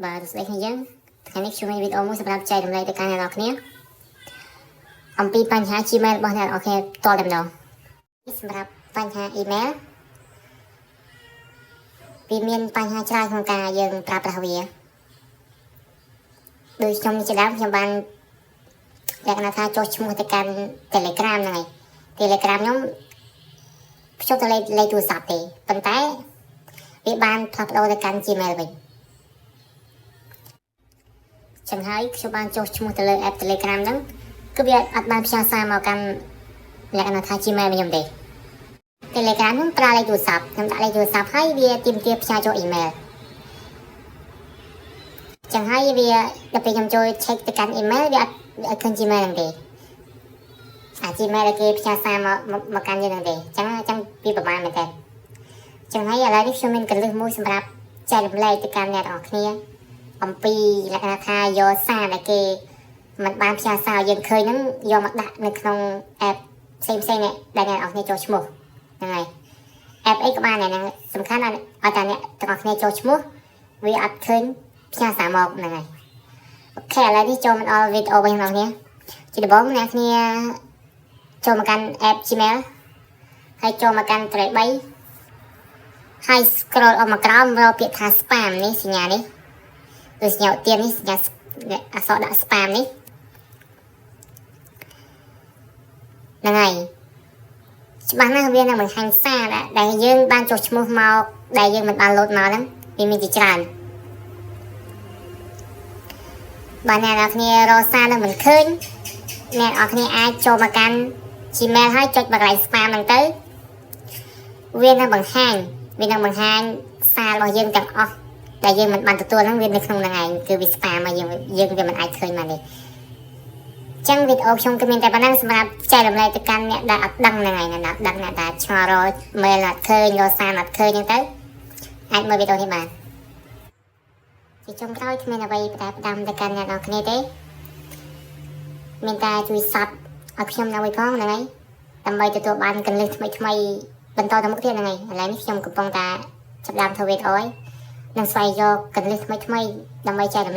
បាទស្ដីគ្នាយើងថ្ងៃនេះខ្ញុំមានវីដេអូមួយសម្រាប់ចែករំលែកទៅកាន់អ្នកនរគ្នាអំពីបញ្ហា Gmail របស់អ្នកនរគ្នាតតែម្ដងសម្រាប់បញ្ហា email ពីមានបញ្ហាច្រើនក្នុងការយើងប្រើប្រាស់វាដូចខ្ញុំជាដើមខ្ញុំបានលក្ខណៈថាចុះឈ្មោះទៅកាន់ Telegram ហ្នឹងហើយ Telegram ខ្ញុំភ្ជាប់ទៅលេខទូរស័ព្ទទេប៉ុន្តែវាបានផ្លាស់ប្ដូរទៅកាន់ Gmail វិញចឹងហើយខ្ញុំបានចុះឈ្មោះទៅលើ app Telegram ហ្នឹងគឺវាអត់បានផ្ញើសារមកកាន់លក្ខណៈថា Gmail ខ្ញុំទេ Telegram ហ្នឹងប្រើលេខទូរស័ព្ទខ្ញុំដាក់លេខទូរស័ព្ទហើយវាទាមទារផ្ញើចូល email ចឹងហើយវាដល់ពេលខ្ញុំចូល check ទៅកាន់ email វាអត់ឃើញ Gmail ហ្នឹងទេGmail ដែលគេផ្ញើសារមកកាន់យើងហ្នឹងទេចឹងវាប្រហែលមែនតើចឹងហើយឥឡូវនេះខ្ញុំមានកលឹះមួយសម្រាប់ចែករំលែកទៅកាន់អ្នកនរគ្នាអំពីលក្ខណៈថាយកសារដែលគេមិនបានផ្ញើសារយើងឃើញហ្នឹងយកមកដាក់នៅក្នុង app ផ្សេងនេះដែលអ្នកនរគ្នាចូលឈ្មោះហ្នឹងហើយ app អីក៏បានដែរហ្នឹងសំខាន់ឲ្យតែអ្នកទាំងអស់គ្នាចូលឈ្មោះវាអត់ឃើញផ្ញើសារមកហ្នឹងហើយអូខេឥឡូវនេះចូលមកដល់វីដេអូវិញបងប្អូនជាដំបូងអ្នកគ្នាចូលមកកាន់ app Gmail ហើយចូលមកកាន់ត្រី3ហើយ scroll អอกមកក្រោមរកពាក្យថា spam នេះសញ្ញានេះដូចសញ្ញាឧទាននេះសញ្ញាអក្សរដាក់ spam នេះហ្នឹងហើយច្បាស់ណាស់វានឹងបង្ហាញសារដែលយើងបានចុះឈ្មោះមកដែលយើងមិនបានលោតមកហ្នឹងវាមានជាច្រើនបើអ្នកនរគ្នារកសារនឹងមិនឃើញអ្នកនរគ្នាអាចចូលមកកាន់ Gmail ហើយចុចមកកន្លែង spam ហ្នឹងទៅវានឹងបង្ហាញសាររបស់យើងទាំងអស់ដែលយើងមិនបានទទួលហ្នឹងវានៅក្នុងហ្នឹងឯងគឺវា spam មកយើងវាមិនអាចឃើញបានទេអញ្ចឹងវីដេអូខ្ញុំគឺមានតែប៉ុណ្ណឹងសម្រាប់ចែករំលែកទៅកាន់អ្នកដែលអត់ដឹងហ្នឹងឯងអ្នកដឹងអ្នកដែលឆ្ងល់រក mail អត់ឃើញរកសារអត់ឃើញហ្នឹងទៅអាចមើលវីដេអូនេះបានជាចុងក្រោយគ្មានអ្វីផ្ដាំទៅកាន់អ្នកនរគ្នាទេមានតែជួយ sub ឲ្យខ្ញុំនៅមួយផងហ្នឹងហើយដើម្បីទទួលបានកលឹះថ្មីបន្តទៅមុខទៀតហ្នឹងហើយឥឡូវនេះខ្ញុំកំពុងតែចាប់ផ្ដើមធ្វើវីដេអូហើយនឹងស្វែងរកកលឹះថ្មីដើម្បីចែករំលែក